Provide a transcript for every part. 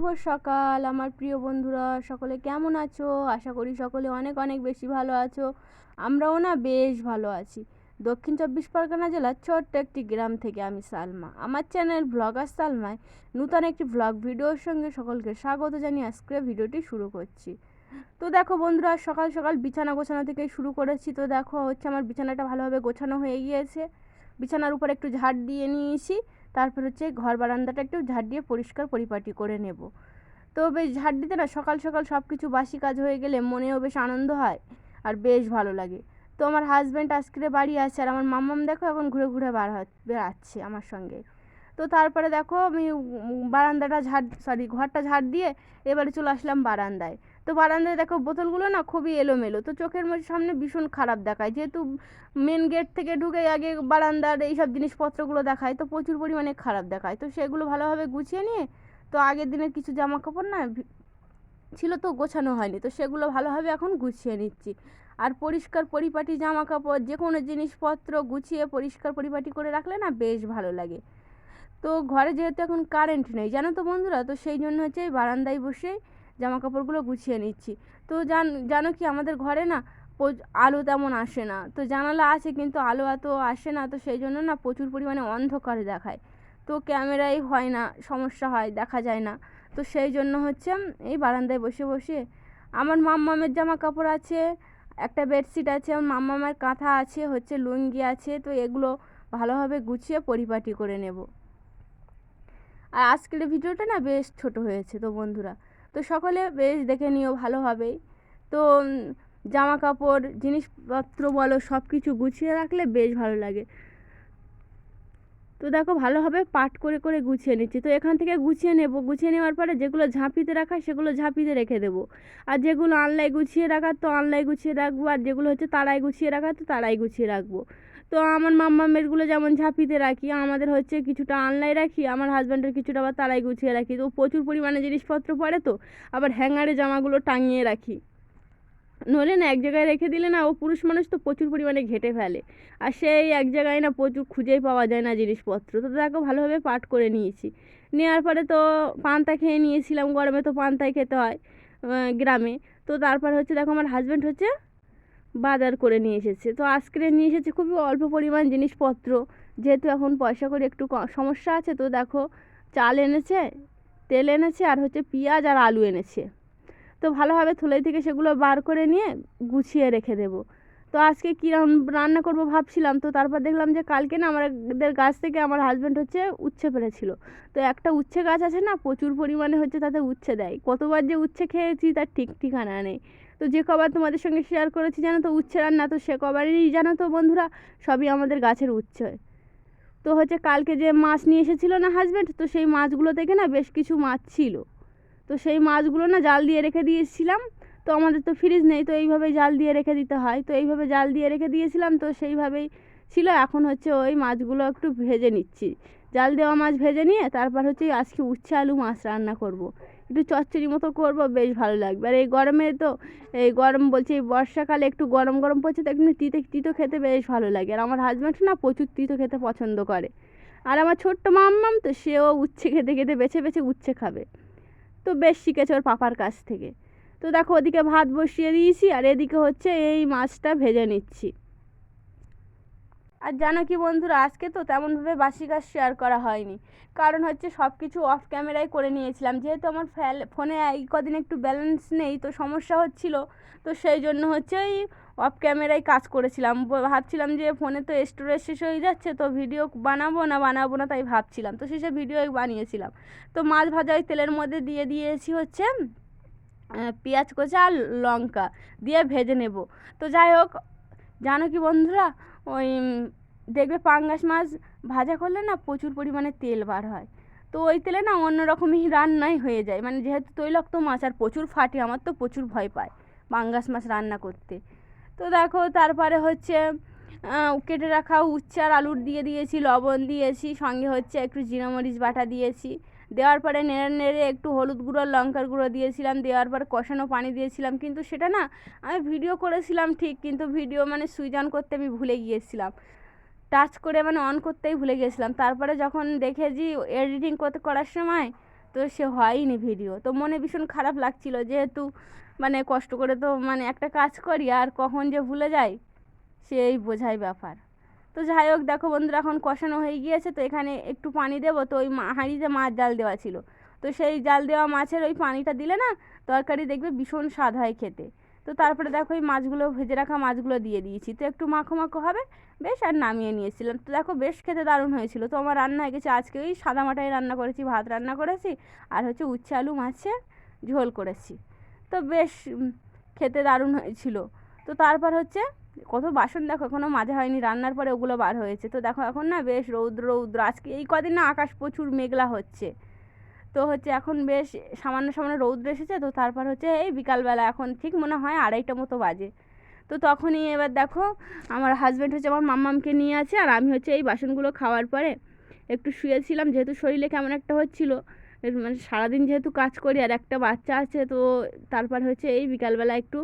শুভ সকাল আমার প্রিয় বন্ধুরা, সকলে কেমন আছো? আশা করি সকলে অনেক অনেক বেশি ভালো আছো। আমরাও না বেশ ভালো আছি। দক্ষিণ চব্বিশ পরগনা জেলার ছোট্ট একটি গ্রাম থেকে আমি সালমা, আমার চ্যানেল ব্লগার সালমায় নূতন একটি ব্লগ ভিডিওর সঙ্গে সকলকে স্বাগত জানিয়ে আজকে ভিডিওটি শুরু করছি। তো দেখো বন্ধুরা, সকাল সকাল বিছানা গোছানো থেকে শুরু করেছি। তো দেখো হচ্ছে আমার বিছানাটা ভালোভাবে গোছানো হয়ে গিয়েছে। বিছানার উপর একটু ঝাড় দিয়ে নিয়েছি। তারপর হচ্ছে ঘর বারান্দাটা একটু ঝাড় দিয়ে পরিষ্কার পরিপাটি করে নেব। তো বেশ ঝাড় দিতে না সকাল সকাল সব কিছু বাসি কাজ হয়ে গেলে মনেও বেশ আনন্দ হয় আর বেশ ভালো লাগে। তো আমার হাজব্যান্ড আজকে বাড়ি আছে আর আমার মাম্মাম দেখো এখন ঘুরে ঘুরে বেড়াচ্ছে আমার সঙ্গে। তো তারপরে দেখো আমি ঘরটা ঝাড় দিয়ে এবারে চলে আসলাম বারান্দায়। তো বারান্দায় দেখো বোতলগুলো না খুবই এলোমেলো, তো চোখের সামনে ভীষণ খারাপ দেখায়, যেহেতু মেন গেট থেকে ঢুকে আগে বারান্দার এইসব জিনিসপত্রগুলো দেখায়, তো প্রচুর পরিমাণে খারাপ দেখায়। তো সেগুলো ভালোভাবে গুছিয়ে নিয়ে, তো আগের দিনের কিছু জামা কাপড় না ছিল তো গোছানো হয়নি, তো সেগুলো ভালোভাবে এখন গুছিয়ে নিচ্ছি। আর পরিষ্কার পরিপাটি জামা কাপড় যে কোনো জিনিসপত্র গুছিয়ে পরিষ্কার পরিপাটি করে রাখলে না বেশ ভালো লাগে। তো ঘরে যেহেতু এখন কারেন্ট নেই জানো তো বন্ধুরা, তো সেই জন্য হচ্ছে এই বারান্দায় বসে জামা কাপড়গুলো গুছিয়ে নিচ্ছি। তো জানো কি আমাদের ঘরে না আলো তেমন আসে না, তো জানালা আছে কিন্তু আলো এত আসে না, তো সেই জন্য না প্রচুর পরিমাণে অন্ধকারে দেখায়। তো ক্যামেরায় হয় না, সমস্যা হয়, দেখা যায় না। তো সেই জন্য হচ্ছে এই বারান্দায় বসে বসে আমার মাম্মামের জামা কাপড় আছে, একটা বেডশিট আছে, আমার মাম্মামের কাঁথা আছে, হচ্ছে লুঙ্গি আছে, তো এগুলো ভালোভাবে গুছিয়ে পরিপাটি করে নেব। আর আজকের ভিডিওটা না বেশ ছোট হয়েছে তো বন্ধুরা, তো সকলে বেশ দেখে নিও ভালোভাবেই। তো জামা কাপড় জিনিসপত্র বলো সব কিছু গুছিয়ে রাখলে বেশ ভালো লাগে। তো দেখো ভালোভাবে পাট করে করে গুছিয়ে নিচ্ছি। তো এখান থেকে গুছিয়ে নেব, গুছিয়ে নেওয়ার পরে যেগুলো ঝাঁপিতে রাখা সেগুলো ঝাঁপিতে রেখে দেবো, আর যেগুলো আনলায় গুছিয়ে রাখার তো আনলায় গুছিয়ে রাখবো, আর যেগুলো হচ্ছে তাড়ায় গুছিয়ে রাখার তো তাড়ায় গুছিয়ে রাখবো। তো আমার মাম্মামেরগুলো যেমন ঝাঁপিতে রাখি, আমাদের হচ্ছে কিছুটা আনলায় রাখি, আমার হাজব্যান্ডের কিছুটা আবার তাড়ায় গুছিয়ে রাখি। তো প্রচুর পরিমাণে জিনিসপত্র পড়ে, তো আবার হ্যাঙ্গারে জামাগুলো টাঙিয়ে রাখি, নইলে না এক জায়গায় রেখে দিলে না ও পুরুষ মানুষ তো প্রচুর পরিমাণে ঘেঁটে ফেলে, আর সেই এক জায়গায় না প্রচুর খুঁজেই পাওয়া যায় না জিনিসপত্র। তো দেখো ভালোভাবে পাট করে নিয়েছি। নেওয়ার পরে তো পান্তা খেয়ে নিয়েছিলাম, গরমে তো পান্তাই খেতে হয় গ্রামে। তো তারপর হচ্ছে দেখো আমার হাজব্যান্ড হচ্ছে বাজার করে নিয়ে এসেছে। তো আজকে নিয়ে এসেছে খুবই অল্প পরিমাণ জিনিসপত্র, যেহেতু এখন পয়সা করে একটু সমস্যা আছে। তো দেখো চাল এনেছে, তেল এনেছে, আর হচ্ছে পেঁয়াজ আর আলু এনেছে। তো ভালোভাবে থলে থেকে সেগুলো বার করে নিয়ে গুছিয়ে রেখে দেবো। তো আজকে কী রান্না করব ভাবছিলাম, তো তারপর দেখলাম যে কালকে না আমাদের গাছ থেকে আমার হাজব্যান্ড হচ্ছে উচ্ছে পেড়েছিল। তো একটা উচ্ছে গাছ আছে না, প্রচুর পরিমাণে হচ্ছে তাতে উচ্ছে দেয়, কতবার যে উচ্ছে খেয়েছি তার ঠিক ঠিকানা নেই। তো যে কবার তোমাদের সঙ্গে শেয়ার করেছি জানো তো উচ্ছে রান্না, তো সে কবারই জানো তো বন্ধুরা সবই আমাদের গাছের উচ্ছে। তো হচ্ছে কালকে যে মাছ নিয়ে এসেছিলো না হাজব্যান্ড, তো সেই মাছগুলো থেকে না বেশ কিছু মাছ ছিল। তো সেই মাছগুলো না জাল দিয়ে রেখে দিয়েছিলাম। তো আমাদের তো ফ্রিজ নেই, তো এইভাবেই জাল দিয়ে রেখে দিতে হয়, তো এইভাবে জাল দিয়ে রেখে দিয়েছিলাম, তো সেইভাবেই ছিল। এখন হচ্ছে ওই মাছগুলো একটু ভেজে নিচ্ছি, জাল দেওয়া মাছ ভেজে নিয়ে তারপর হচ্ছে আজকে উচ্ছে আলু মাছ রান্না করব, একটু চচ্চড়ি মতো করব, বেশ ভালো লাগবে। আর এই গরমে তো এই গরম বলছি এই বর্ষাকালে একটু গরম গরম পড়ছে, তো একটু তিতো তিতো খেতে বেশ ভালো লাগে। আর আমার হাজব্যান্ড না প্রচুর তিতো খেতে পছন্দ করে, আর আমার ছোট্ট মাম্মাম তো সেও উচ্ছে খেতে খেতে বেছে বেছে উচ্ছে খাবে, তো বেশ শিখেছে ওর পাপার কাছ থেকে। তো দেখো ওদিকে ভাত বসিয়ে দিয়েছি, আর এদিকে হচ্ছে এই মাছটা ভেজে নিচ্ছি। আর জানো কি বন্ধুরা, আজকে তো তেমনভাবে বাসি কাজ শেয়ার করা হয়নি, কারণ হচ্ছে সব কিছু অফ ক্যামেরায় করে নিয়েছিলাম, যেহেতু আমার ফোনে এই কদিন একটু ব্যালেন্স নেই, তো সমস্যা হচ্ছিল। তো সেই জন্য হচ্ছে ওই অফ ক্যামেরায় কাজ করেছিলাম, ভাবছিলাম যে ফোনে তো স্টোরেজ শেষ হয়ে যাচ্ছে, তো ভিডিও বানাবো না তাই ভাবছিলাম, তো শেষে ভিডিও বানিয়েছিলাম। তো মাছ ভাজা ওই তেলের মধ্যে দিয়ে দিয়েছি হচ্ছে পেঁয়াজ কুচি আর লঙ্কা দিয়ে ভেজে নেব। তো যাই হোক, জানো কি বন্ধুরা, ওই দেখবে পাঙ্গাস মাছ ভাজা করলে না প্রচুর পরিমাণে তেল বার হয়, তো ওই তেলে না অন্যরকমই রান্নাই হয়ে যায়, মানে যেহেতু তৈলাক্ত মাছ আর প্রচুর ফাটে, আমার তো প্রচুর ভয় পায় পাঙ্গাস মাছ রান্না করতে। তো দেখো তারপরে হচ্ছে কেটে রাখা উচ্ছে আর আলুর দিয়ে দিয়েছি, লবণ দিয়েছি, সঙ্গে হচ্ছে একটু জিরা মরিচ বাটা দিয়েছি। দেওয়ার পরে নেড়ে নেড়ে একটু হলুদ গুঁড়ো লঙ্কার গুঁড়ো দিয়েছিলাম, দেওয়ার পরে কষানো পানি দিয়েছিলাম, কিন্তু সেটা না আমি ভিডিও করেছিলাম ঠিক, কিন্তু ভিডিও মানে সুইচ অন করতে আমি ভুলে গিয়েছিলাম, টাচ করে মানে অন করতেই ভুলে গেছিলাম। তারপরে যখন দেখেছি এডিটিং করার সময়, তো সে হয়নি ভিডিও। তো মনে ভীষণ খারাপ লাগছিল, যেহেতু মানে কষ্ট করে তো মানে একটা কাজ করি, আর কখন যে ভুলে যাই সেই বোঝাই ব্যাপার। তো যাই হোক, দেখো বন্ধুরা এখন কষানো হয়ে গিয়েছে, তো এখানে একটু পানি দেবো। তো ওই হাঁড়িতে মাছ জাল দেওয়া ছিল, তো সেই জাল দেওয়া মাছের ওই পানিটা দিলে না তরকারি দেখবে ভীষণ স্বাদ হয় খেতে। তো তারপরে দেখো এই মাছগুলো, ভেজে রাখা মাছগুলো দিয়ে দিয়েছি, তো একটু মাখো মাখো হবে বেশ, আর নামিয়ে নিয়েছিলাম। তো দেখো বেশ খেতে দারুণ হয়েছিল। তো আমার রান্না হয়ে গেছে, আজকে ওই সাদা মাটাই রান্না করেছি, ভাত রান্না করেছি, আর হচ্ছে উচ্ছে আলু মাছের ঝোল করেছি। তো বেশ খেতে দারুণ হয়েছিল। তো তারপর হচ্ছে কত বাসন দেখো এখনও মাজা হয়নি, রান্নার পরে ওগুলো বার হয়েছে। তো দেখো এখন না বেশ রৌদ্র রৌদ্র, আজকে এই কদিন না আকাশ প্রচুর মেঘলা হচ্ছে। তো হচ্ছে এখন বেশ সামান্য সামান্য রৌদ্র এসেছে। তো তারপর হচ্ছে এই বিকালবেলা এখন ঠিক মনে হয় 2:30 মতো বাজে। তো তখনই এবার দেখো আমার হাজব্যান্ড হচ্ছে আমার মাম্মামকে নিয়ে আছে, আর আমি হচ্ছে এই বাসনগুলো খাওয়ার পরে একটু শুয়েছিলাম, যেহেতু শরীরে কেমন একটা হচ্ছিলো, মানে সারাদিন যেহেতু কাজ করি আর একটা বাচ্চা আছে। তো তারপর হচ্ছে এই বিকালবেলা একটু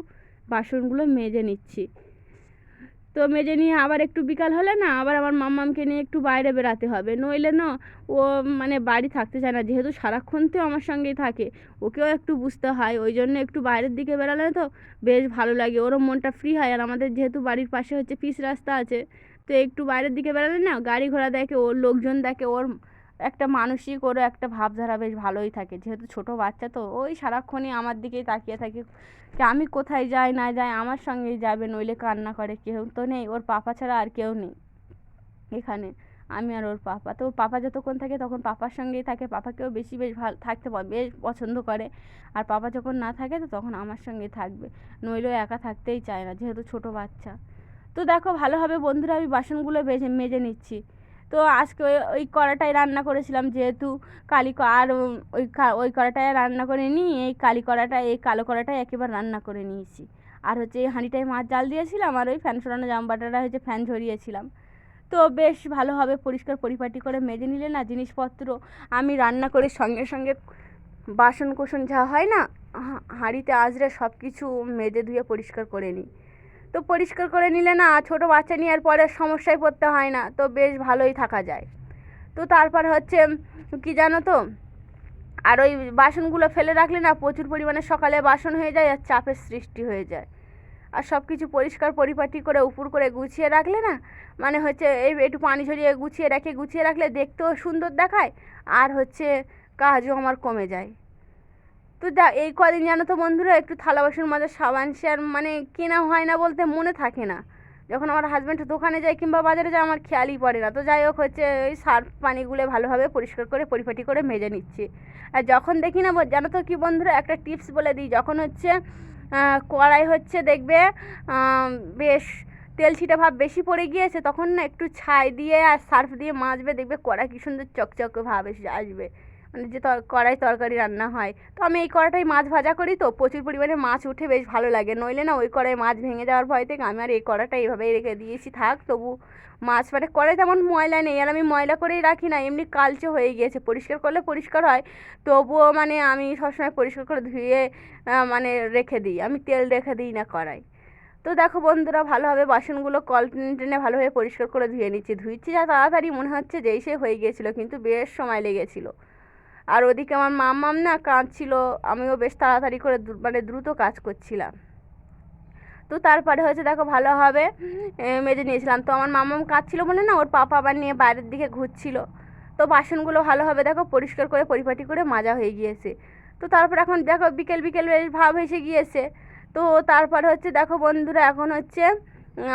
বাসনগুলো মেজে নিচ্ছি। তো মেজে নিয়ে আবার একটু বিকাল হলে না আবার আমার মাম্মামকে নিয়ে একটু বাইরে বেরাতে হবে, নইলে না ও মানে বাড়ি থাকতে চায় না, যেহেতু সারাক্ষণ তো আমার সঙ্গেই থাকে, ওকেও একটু বুঝতে হয়। ওই জন্য একটু বাইরের দিকে বেরালে তো বেশ ভালো লাগে, ওরও মনটা ফ্রি হয়। আর আমাদের যেহেতু বাড়ির পাশে হচ্ছে পিচ রাস্তা আছে, তো একটু বাইরের দিকে বেরালে না গাড়ি ঘোড়া দেখে, ওর লোকজন দেখে, ওর একটা মানসিক ওরও একটা ভাবধারা বেশ ভালোই থাকে। যেহেতু ছোট বাচ্চা তো ওই সারাক্ষণই আমার দিকেই তাকিয়ে থাকে, যে আমি কোথায় যাই না যাই আমার সঙ্গেই যাবে, নইলে কান্না করে। কেউ তো নেই, ওর পাপা ছাড়া আর কেউ নেই এখানে, আমি আর ওর পাপা। তো ওর পাপা যতক্ষণ থাকে তখন পাপার সঙ্গেই থাকে, পাপাকেও বেশ ভালো থাকতে বেশ পছন্দ করে। আর পাপা যখন না থাকে তো তখন আমার সঙ্গেই থাকবে, নইলেও একা থাকতেই চায় না, যেহেতু ছোট বাচ্চা। তো দেখো ভালোভাবে বন্ধুরা আমি বাসনগুলো মেজে নিচ্ছি। তো আজকে ওই কড়াটাই রান্না করেছিলাম, যেহেতু আর ওই কড়াটায় রান্না করে নিই, এই কালো কড়াটাই একেবারে রান্না করে নিয়েছি। আর হচ্ছে এই হাঁড়িটায় মাছ জাল দিয়েছিলাম, আর ওই ফ্যান সরানো জামবাটাটা হচ্ছে ফ্যান ঝরিয়েছিলাম। তো বেশ ভালোভাবে পরিষ্কার পরিপাটি করে মেজে নিলে না জিনিসপত্র আমি রান্না করে সঙ্গে সঙ্গে বাসন কোসন যা হয় না হাঁড়িতে আঁচড়ে সব কিছু মেজে ধুয়ে পরিষ্কার করে নিই। তো পরিষ্কার করে নিলে না ছোটো বাচ্চা নিয়ে আর পরে সমস্যায় পড়তে হয় না, তো বেশ ভালোই থাকা যায়। তো তারপর হচ্ছে কি জানো তো, আর ওই বাসনগুলো ফেলে রাখলে না প্রচুর পরিমাণে সকালে বাসন হয়ে যায় আর চাপের সৃষ্টি হয়ে যায়। আর সব কিছু পরিষ্কার পরিপাটি করে উপর করে গুছিয়ে রাখলে না মানে হচ্ছে এই একটু পানি ঝরিয়ে গুছিয়ে রাখলে দেখতেও সুন্দর দেখায়, আর হচ্ছে কাজও আমার কমে যায়। তো এই কদিন জানো তো বন্ধুরা একটু থালা বাসন মাজার সাবান আর মানে কেনা হয় না বলতে মনে থাকে না, যখন আমার হাজব্যান্ড দোকানে যায় কিংবা বাজারে যায় আমার খেয়ালই পড়ে না। তো যাই হোক হচ্ছে ওই সার্ফ পানিগুলো ভালোভাবে পরিষ্কার করে পরিপাটি করে মেজে নিচ্ছি। আর যখন দেখি না জানো তো কি বন্ধুরা, একটা টিপস বলে দিই, যখন হচ্ছে কড়াই হচ্ছে দেখবে বেশ তেল ছিটা ভাব বেশি পড়ে গিয়েছে, তখন না একটু ছাই দিয়ে আর সার্ফ দিয়ে মাজবে, দেখবে কড়াই কি সুন্দর চকচকে ভাব আসবে, মানে যে কড়াই তরকারি রান্না হয়। তো আমি এই কড়াইটাই মাছ ভাজা করি, তো প্রচুর পরিমাণে মাছ উঠে বেশ ভালো লাগে, নইলে না ওই কড়াই মাছ ভেঙে যাওয়ার ভয় থেকে আমি আর এই কড়াইটা এইভাবেই রেখে দিয়েছি, থাক তবু মাছ মানে কড়াই তেমন ময়লা নেই, আর আমি ময়লা করেই রাখি না, এমনি কালচে হয়ে গিয়েছে, পরিষ্কার করলে পরিষ্কার হয়, তবুও মানে আমি সবসময় পরিষ্কার করে ধুয়ে মানে রেখে দিই, আমি তেল রেখে দিই না কড়াই। তো দেখো বন্ধুরা ভালোভাবে বাসনগুলো কল টেনে ভালোভাবে পরিষ্কার করে ধুয়েছি যা তাড়াতাড়ি মনে হচ্ছে যেই সে হয়ে গিয়েছিলো, কিন্তু বেশ সময় লেগেছিলো। আর ওদিকে আমার মাম্মাম না কাঁদছিল, আমিও বেশ তাড়াতাড়ি করে মানে দ্রুত কাজ করছিলাম। তো তারপরে হচ্ছে দেখো ভালোভাবে মেজে নিয়েছিলাম। তো আমার মাম্মাম কাঁদছিল বলে না ওর পাপা আবার নিয়ে বাইরের দিকে ঘুরছিল। তো বাসনগুলো ভালোভাবে দেখো পরিষ্কার করে পরিপাটি করে মাজা হয়ে গিয়েছে। তো তারপর এখন দেখো বিকেল বেশ ভাব এসে গিয়েছে। তো তারপরে হচ্ছে দেখো বন্ধুরা এখন হচ্ছে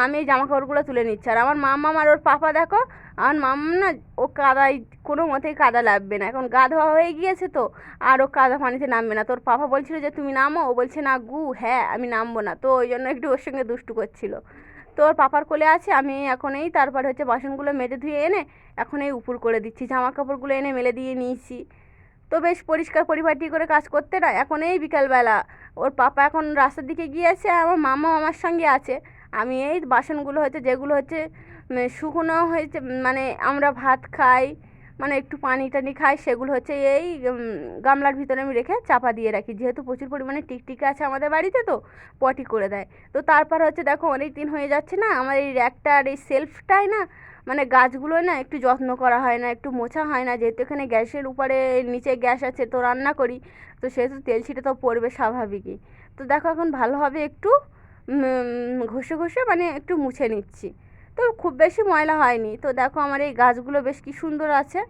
আমি এই জামা কাপড়গুলো তুলে নিচ্ছি। আর আমার মাম্মাম আর ওর পাপা দেখো, আমার মাম্মাম না ও কাদায় কোনো মতেই কাদা লাগবে না, এখন গা ধোয়া হয়ে গিয়েছে তো আর ও কাদা পানিতে নামবে না। তোর পাপা বলছিল যে তুমি নামো, ও বলছে না হ্যাঁ আমি নামবো না, তো ওই জন্য একটু ওর সঙ্গে দুষ্টু করছিল। তো ওর পাপার কোলে আছে, আমি এখন এই তারপর হচ্ছে বাসনগুলো মেজে ধুয়ে এনে এখন এই উপর করে দিচ্ছি, জামা কাপড়গুলো এনে মেলে দিয়ে নিয়েছি। তো বেশ পরিষ্কার পরিপাটি করে কাজ করতে না এখন এই বিকালবেলা ওর পাপা এখন রাস্তার দিকে গিয়েছে, আমার মামাও আমার সঙ্গে আছে, আমি এই বাসনগুলো হচ্ছে যেগুলো হচ্ছে শুকনো হয়েছে মানে আমরা ভাত খাই মানে একটু পানি টানি খাই, সেগুলো হচ্ছে এই গামলার ভিতরে আমি রেখে চাপা দিয়ে রাখি, যেহেতু প্রচুর পরিমাণে টিকটিকি আছে আমাদের বাড়িতে, তো পটি করে দেয়। তো তারপর হচ্ছে দেখো অনেক দিন হয়ে যাচ্ছে না, আমার এই র্যাকটা আর এই সেলফটাই না, মানে গাছগুলো না একটু যত্ন করা হয় না, একটু মোছা হয় না, যেহেতু এখানে গ্যাসের উপরে নিচে গ্যাস আছে, তো রান্না করি, তো সেহেতু তেল ছিটে তো পড়বে স্বাভাবিকই। তো দেখো এখন ভালোভাবে একটু ঘষে ঘষে মানে একটু মুছে নিচ্ছি। তো খুব বেশি ময়লা হয়নি। তো দেখো আমার এই গাছগুলো বেশ কি সুন্দর আছে।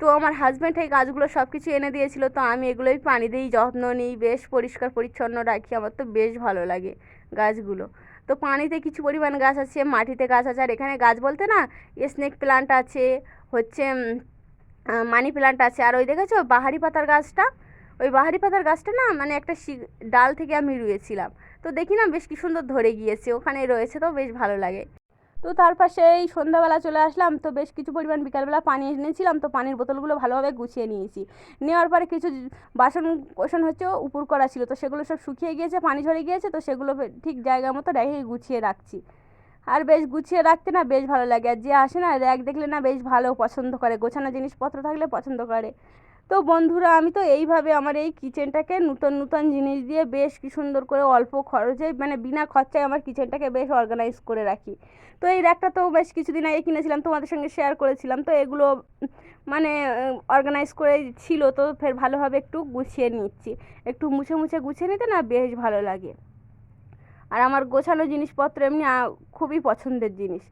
তো আমার হাজব্যান্ড এই গাছগুলো সব কিছু এনে দিয়েছিল, তো আমি এগুলোই পানি দিই, যত্ন নিই, বেশ পরিষ্কার পরিচ্ছন্ন রাখি, আমার তো বেশ ভালো লাগে গাছগুলো। তো পানিতে কিছু পরিমাণ গাছ আছে, মাটিতে গাছ আছে, আর এখানে গাছ বলতে না স্নেক প্লান্ট আছে, হচ্ছে মানি প্লান্ট আছে, আর ওই দেখেছো বাহারি পাতার গাছটা, ওই বাহারি পাতার গাছটা না মানে একটা ডাল থেকে আমি রুয়েছিলাম, তো দেখি না বেশ কি সুন্দর ধরে গিয়েছে, ওখানে রয়েছে, তো বেশ ভালো লাগে। তো তার পাশে এই সন্ধ্যাবেলা চলে আসলাম, তো বেশ কিছু পরিমাণ বিকালবেলা পানি এনেছিলাম, তো পানির বোতলগুলো ভালোভাবে গুছিয়ে নিয়েছি। নেওয়ার পরে কিছু বাসন কোসন হচ্ছে উপর করা ছিল, তো সেগুলো সব শুকিয়ে গিয়েছে, পানি ঝরে গিয়েছে, তো সেগুলো ঠিক জায়গা মতো রেখে গুছিয়ে রাখছি। আর বেশ গুছিয়ে রাখতে না বেশ ভালো লাগে, আর যে আসে না র্যাক দেখলে না বেশ ভালো পছন্দ করে, গোছানো জিনিসপত্র থাকলে পছন্দ করে। তো বন্ধুরা আমি তো এইভাবে আমার এই কিচেনটাকে নূতন নূতন জিনিস দিয়ে বেশ কি সুন্দর করে অল্প খরচে মানে বিনা খরচায় আমার কিচেনটাকে বেশ অর্গানাইজ করে রাখি। তো এই র্যাকটা তো বেশ কিছুদিন আগে কিনেছিলাম, তোমাদের সঙ্গে শেয়ার করেছিলাম, তো এগুলো মানে অর্গানাইজ করে ছিল, তো ফের ভালোভাবে একটু গুছিয়ে নিচ্ছি, একটু মুছে মুছে গুছিয়ে নিতে না বেশ ভালো লাগে। আর আমার গোছানো জিনিসপত্র এমনি খুবই পছন্দের জিনিস।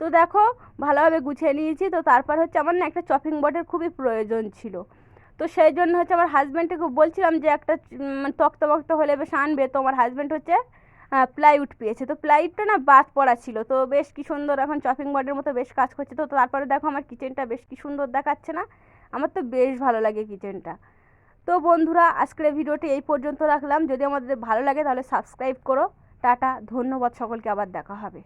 তো দেখো ভালোভাবে গুছিয়ে নিয়েছি। তো তারপর হচ্ছে আমার না একটা চপিং বোর্ডের খুবই প্রয়োজন ছিল, তো সেই জন্য হচ্ছে আমার হাজব্যান্ডকে বলছিলাম যে একটা মানে তক্তা বক্তা হলে বেশ আনবে, তো আমার হাজব্যান্ড হচ্ছে প্লাইউড পেয়েছে, তো প্লাইউডটা না বাদ পড়া ছিল, তো বেশ কি সুন্দর এখন চপিং বোর্ডের মতো বেশ কাজ করছে। তো তারপরে দেখো আমার কিচেনটা বেশ কি সুন্দর দেখাচ্ছে না, আমার তো বেশ ভালো লাগে কিচেনটা। তো বন্ধুরা আজকের ভিডিওটি এই পর্যন্ত রাখলাম, যদি আমাদের ভালো লাগে তাহলে সাবস্ক্রাইব করো। টাটা, ধন্যবাদ সকলকে, আবার দেখা হবে।